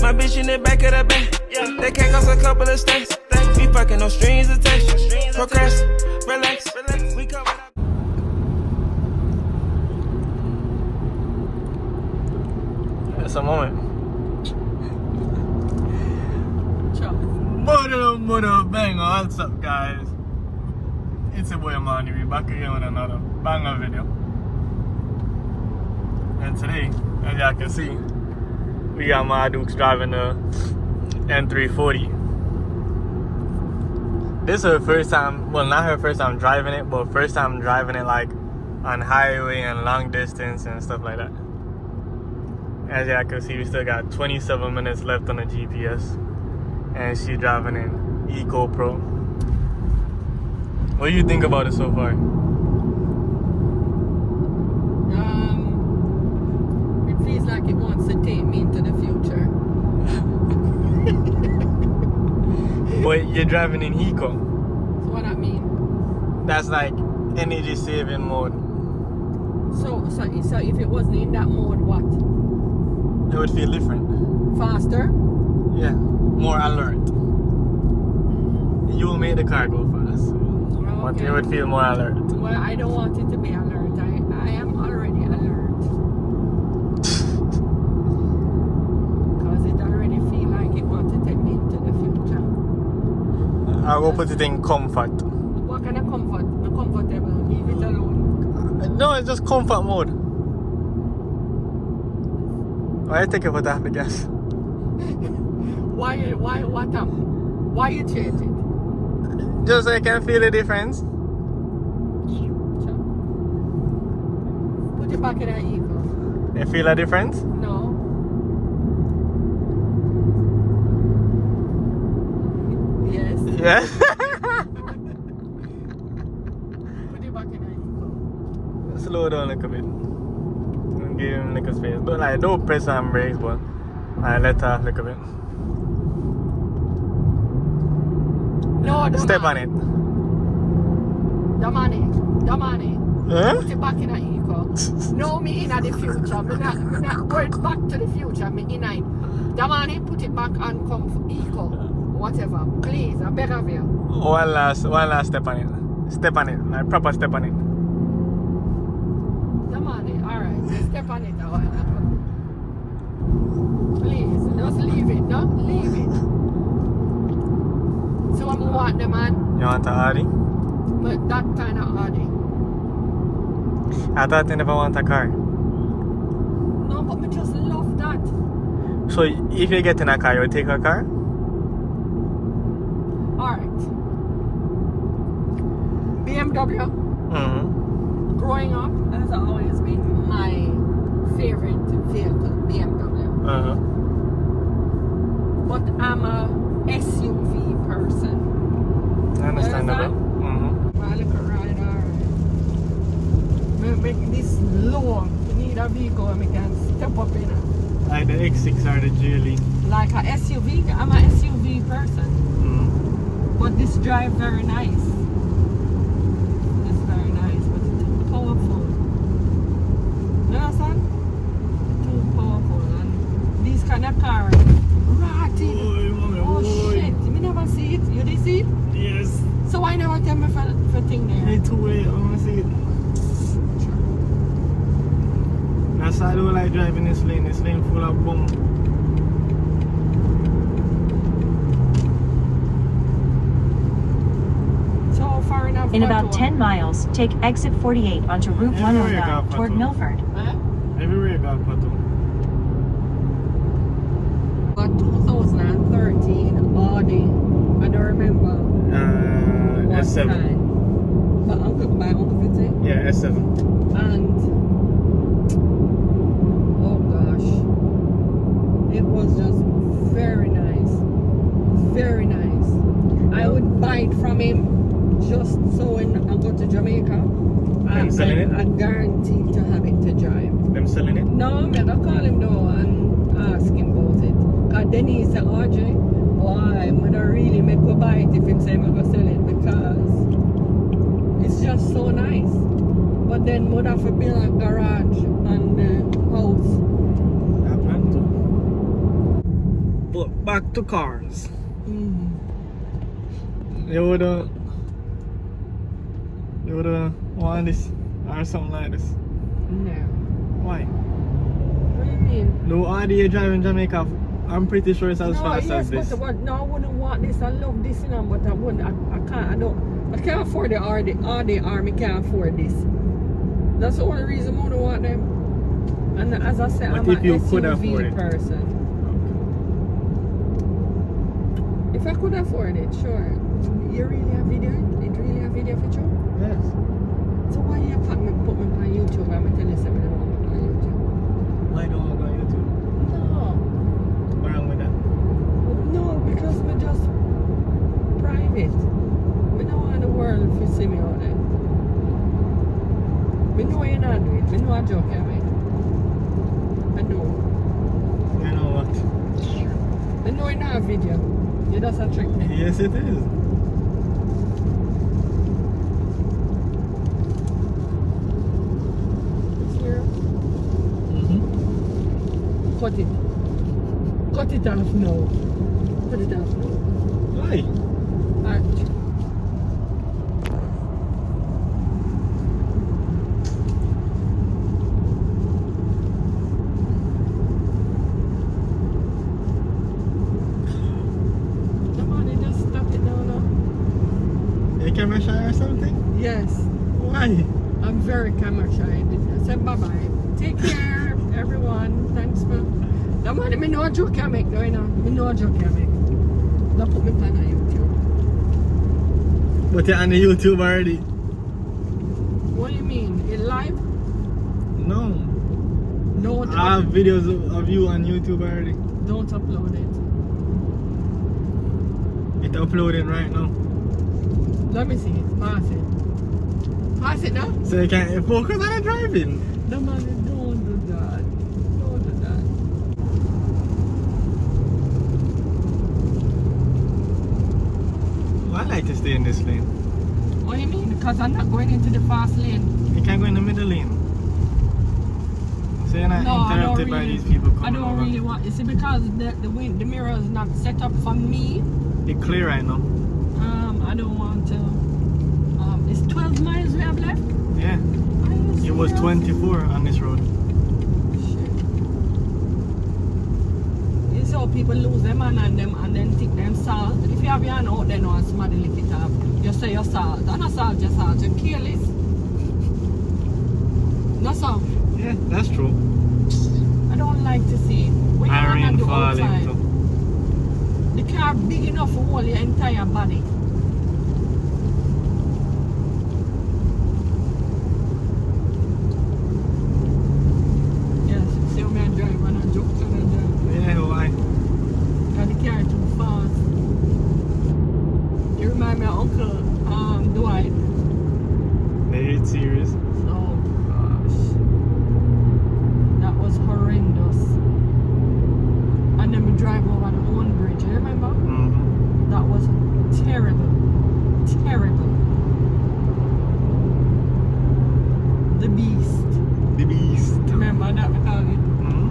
My bitch in the back of the bank. That can't cost a couple of stacks. We fucking no strings attached. Procrast, relax. We cover up. That's a moment. Mother banger, what's up guys? It's your boy Manny, we're back again with another banger video. And today, as y'all can see, we got my Dukes driving the M340. This is her first time, well not her first time driving it, but first time driving it like on highway and long distance and stuff like that. As y'all can see, we still got 27 minutes left on the GPS. And she's driving in Eco Pro. What do you think about it so far? It feels like it wants to take me into the future. But you're driving in Eco. So what that mean? That's like energy saving mode. So if it wasn't in that mode, what? It would feel different. Faster? Yeah, more alert. You will make the car go fast. But it would feel more alert. Well, I don't want it to be alert. I am already alert. Because it already feels like it wants to take me into the future. I'll go put it in comfort. What kind of comfort? The comfortable. Leave it alone. No, it's just comfort mode. Why you take your foot off the gas? Why you change it? Just so I can feel the difference. Put it back in that ego. You feel a difference? No. Yes. Yeah. Put it back in that ego. Slow down a little bit. Give him a little space. But like, don't press on brakes, but I let off a little bit. No, step on it. The money. Huh? Put it back in the eco. No, me in the future. Me not going back to the future. Me in it. The money, put it back on eco. Whatever. Please, I beg of you. One last step on it. Step on it. Like proper step on it. The money. Alright. Step on it. Please, just leave it. Don't leave it. So I want the man. You want a Audi? But that kind of Audi. I thought you never want a car. No, but I just love that. So if you get in a car, you will take a car? Alright. BMW. Mm-hmm. Growing up has always been my favorite vehicle, BMW. Uh-huh. But I'm a SUV person. Understandable. Mm-hmm. I look at right, alright. Make this low. You need a vehicle and we can step up in it. Like the X6 or the GLE. Like a SUV, I'm a SUV person. Mm-hmm. But this drive very nice. It's very nice, but it's too powerful. You understand? Too powerful. And these kind of cars, rotted. Oh shit, you never see it? You did see it? Yes. So why never tell me for thing there? Me too late, I want to see it. That's why I don't like driving this lane. This lane full of boom. So far enough. In about 10 miles, take exit 48 onto Route 109 toward Milford. Huh? Everywhere you got Pato. But 2013 Audi. I don't remember. S7. Time. But my uncle would say. Yeah, S7. And oh gosh, it was just very nice, very nice. I would buy it from him just so when I go to Jamaica, I guarantee to have it to drive. Them selling it? No, I'm gonna call him though and ask him about it. Cause then he said, RJ, why I'm gonna really make a buy it if him say I'm gonna sell it, because it's just so nice. But then would have to build a garage and the house. I plan to. But back to cars. Mm. You would want this or something like this. No. Why? What do you mean? No Audi you drive in Jamaica. I'm pretty sure it's as fast as this. But no, I wouldn't want this. I love this, you know, but I wouldn't. I can't. I can't afford the Audi or I can't afford this. That's the only reason I don't want them. And as I said, But I'm if an you could SUV afford it. person. If I could afford it, sure. You really have video? It really have video for you? Yes. So why you put me on YouTube? I'm telling you something I want on YouTube. Why don't I go on YouTube? No. What's wrong with that? No, because we're just private. We don't want the world to see me out there. We know you're not doing it. We know I joke at me. I know. You know what? We know you're not a video. You just a trick me. Yes, it is. Here. Mm-hmm. Cut it. Cut it off now. Cut it off now. Why? Alright. Come on, you just stop it now. You camera shy or something? Yes. Why? I'm very camera shy. I said bye-bye. Take care, everyone. Thanks for... No, man, I know a joke I make, no, you know. I know a joke I make. Don't put me on YouTube. But you're on the YouTube already. What do you mean? In live? No. Don't, I have videos of you on YouTube already. don't upload it. It's uploading right now. Let me see it. Pass it. Pass it now? So you can't focus on the driving. No, man, don't do that. Don't do that. Well, I like to stay in this lane. What do you mean? Because I'm not going into the fast lane. You can't go in the middle lane. So you're not No, I don't interrupted by really- these people coming I don't over. really want. You see, because the mirror is not set up for me. It's clear right now. I don't want to. It's 12 miles we have left. Yeah. Are you It was serious? 24 on this road. Shit. You saw people lose them and then take them salt. If you have your hand out there now and somebody lick it up, you say you're salt. I'm not salt, you're salt. You're careless. No, so. Yeah, that's true. I don't like to see it. When you Iron want to do falling outside, too. the car big enough to hold your entire body. Yes, see how me I drive and I joke and I drive. Yeah, why? Because the car too fast. You remind me of Uncle Dwight. The 8 Series. Oh gosh. That was horrendous. And then we drive over the own bridge, you remember? Mm-hmm. That was terrible. Terrible. The beast. The beast. Remember that we call it? Mm-hmm.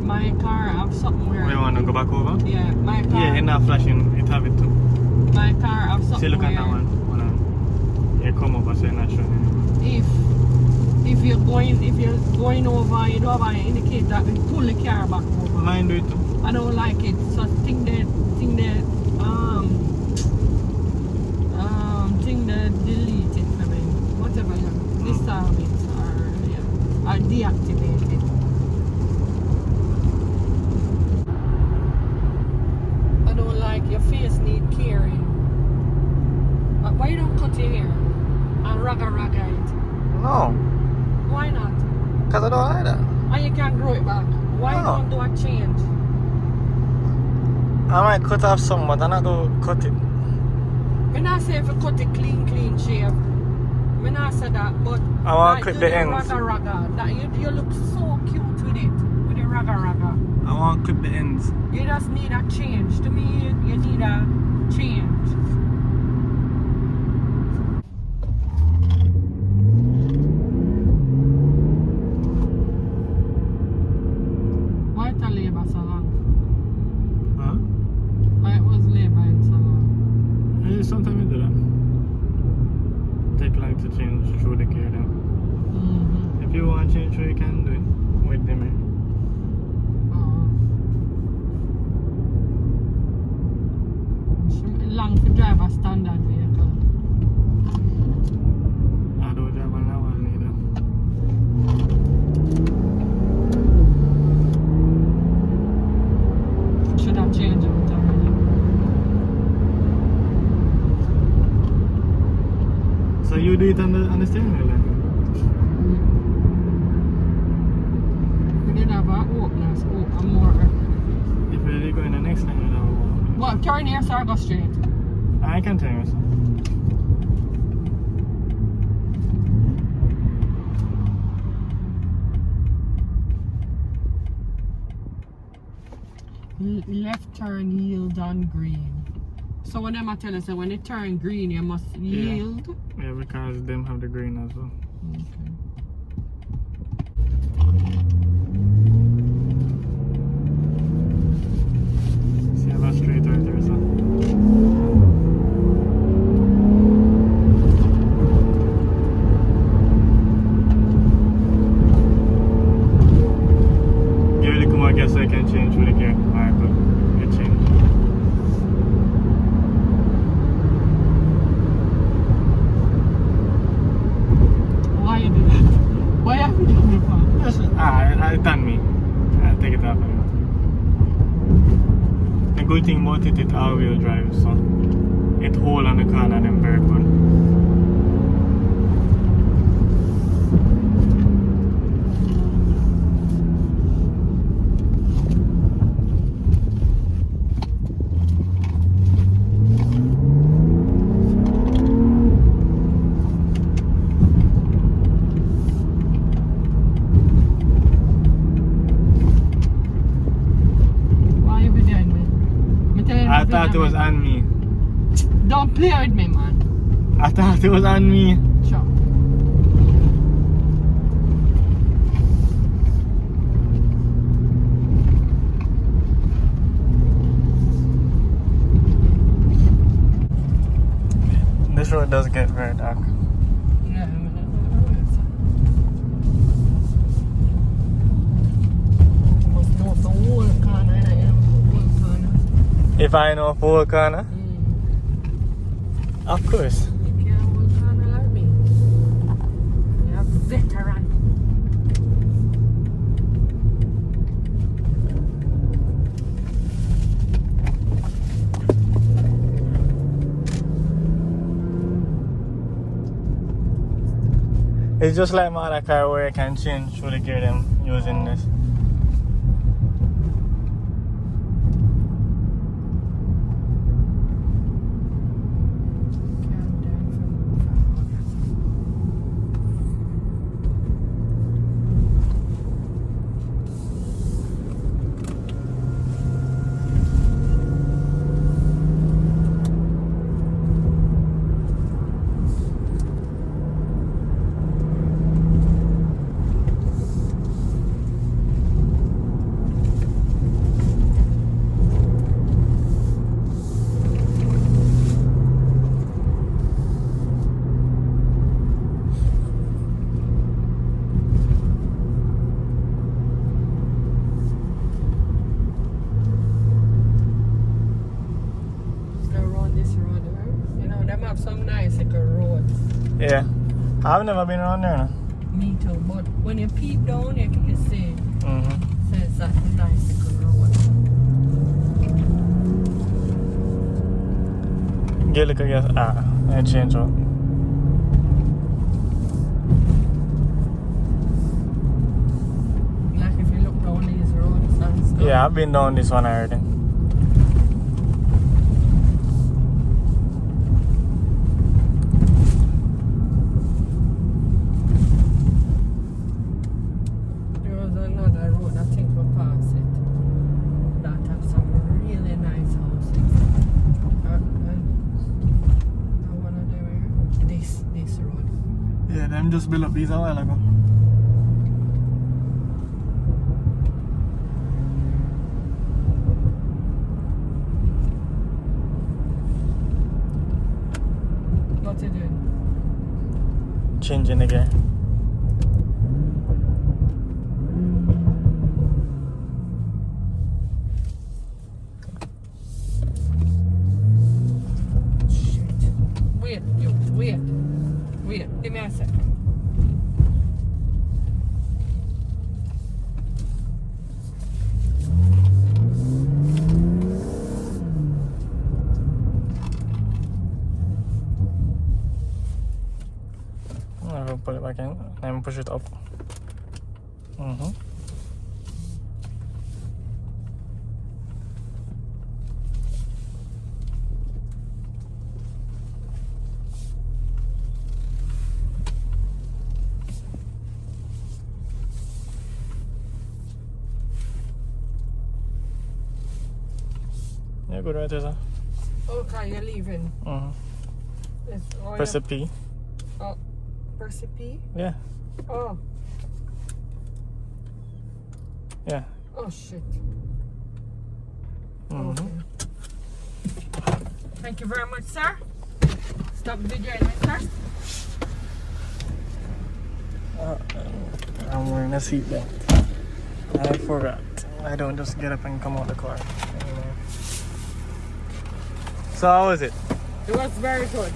My car have something where You want to go back over? yeah, my car Yeah, it's not flashing. It have it too. my car have something See, look where at that one. Hold on. Yeah, come over so you're not showing anything. if you're going over, you don't have an indicator, we pull the car back over. Mine do it too. I don't like it. So thing that delete it for me. Whatever you disarm it or deactivate it. I don't like your face need caring. Why you don't cut your hair and raga it? No, Why not? because I don't like that. And you can grow it back. Why No. don't do a change? I might cut off some, but I'm not going to cut it. I not say if you cut it clean shave. I not say that, but I want to like, cut do the ends. Raga. That you look so cute with it, with the raga. I want to clip the ends. You just need a change. To me, you need a change. change what you can do it with them. Long to drive a standard vehicle. I don't drive on that one either. Should have changed it already. So you do it on the steering wheel then? We did have a opener, so I'm more. If you're really going the next time, you'll have a walk. What, turn here, so I go straight? I can tell you so. Left turn, yield on green. So when them I tell us that when it turn green, you must yield. Yeah, because them have the green as well. Okay. See, I have straight right there, so. Give it a come, I guess I can change with the gear. Alright, good. It changed. Why you do that? Why have you done it for? It done me. I'll take it off. The good thing about it, it's all-wheel drive, so it hold on the corner and very good. Why you be doing me? Me tell you I nothing thought it was on me. Don't play with me, man. I thought it was on me. Sure. This road does get very dark. Yeah, must know the whole corner, the whole corner. If I know full corner, of course. You can't whole corner like me. You're a veteran. It's just like my other car where I can change through the gear them using this. Around this road, you know, them have some nice little roads. Yeah. I've never been around there now. Me too, but when you peep down, you can see Mm-hmm. it's like a nice little road. Get look again. I change out. Like if you look down these roads and stuff. Yeah, I've been down this one already. There was another road, I think we passed it, that have some really nice houses. And one of them here, this road. Yeah, them just built up these a while ago. What you doing? Changing the gear. push it up. Mm-hmm. Yeah, good right there, sir. Okay, you're leaving. Mm-hmm. Oh, Press the P. Oh, press the P? Yeah. Oh. Yeah. Oh, shit. Mm-hmm. Okay. Thank you very much, sir. Stop videoing, sir. I'm wearing a seatbelt. I forgot. I don't just get up and come out the car anymore. So how was it? It was very good.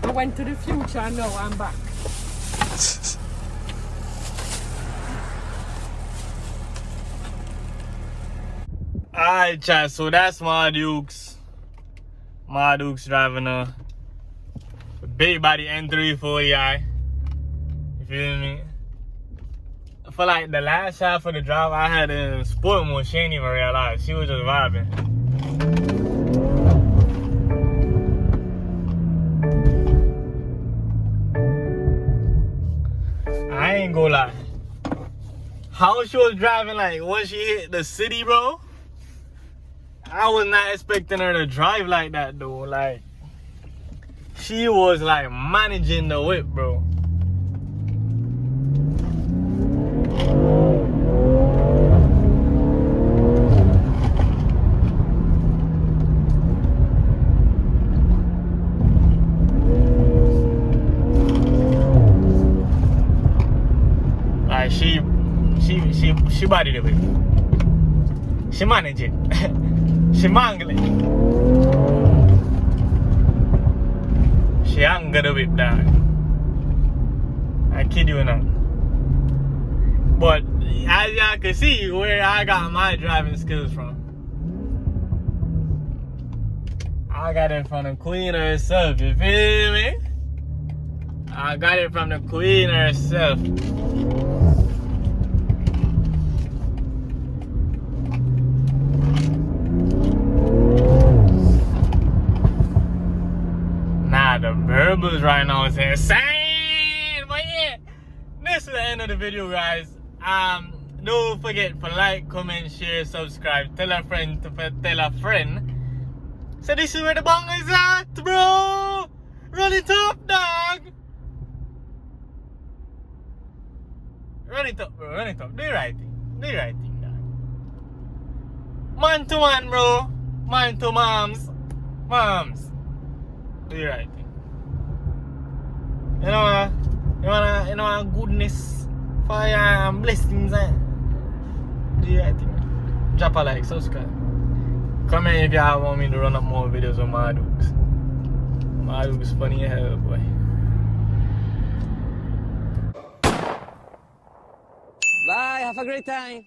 I went to the future and now I'm back. Alright, chat. So that's Mardukes. Mardukes driving a big body M340i. You feel me? For like the last half of the drive, I had in sport mode. She ain't even realize. She was just vibing. I ain't gonna lie. How she was driving, like once she hit the city, bro, I was not expecting her to drive like that though. Like she was like managing the whip, bro. Like she body the whip. She manage it. She mangle it. She anger the whip down. I kid you not. But as y'all can see where I got my driving skills from. I got it from the queen herself, you feel me? I got it from the queen herself. Nah, the verbals right now is insane. But yeah, this is the end of the video, guys. Don't forget to like, comment, share, subscribe. Tell a friend to tell a friend. So this is where the bong is at, bro. Run it up, dog. Run it up, bro. Run it up. Do the right thing. Do the right thing, dog. Man to man, bro. Man to moms. Moms. Do the right thing. You know goodness for your blessings. Do the right thing. Drop a like, subscribe. Comment if y'all want me to run up more videos on Mardukes. Mardukes funny as hell, boy. Bye, have a great time.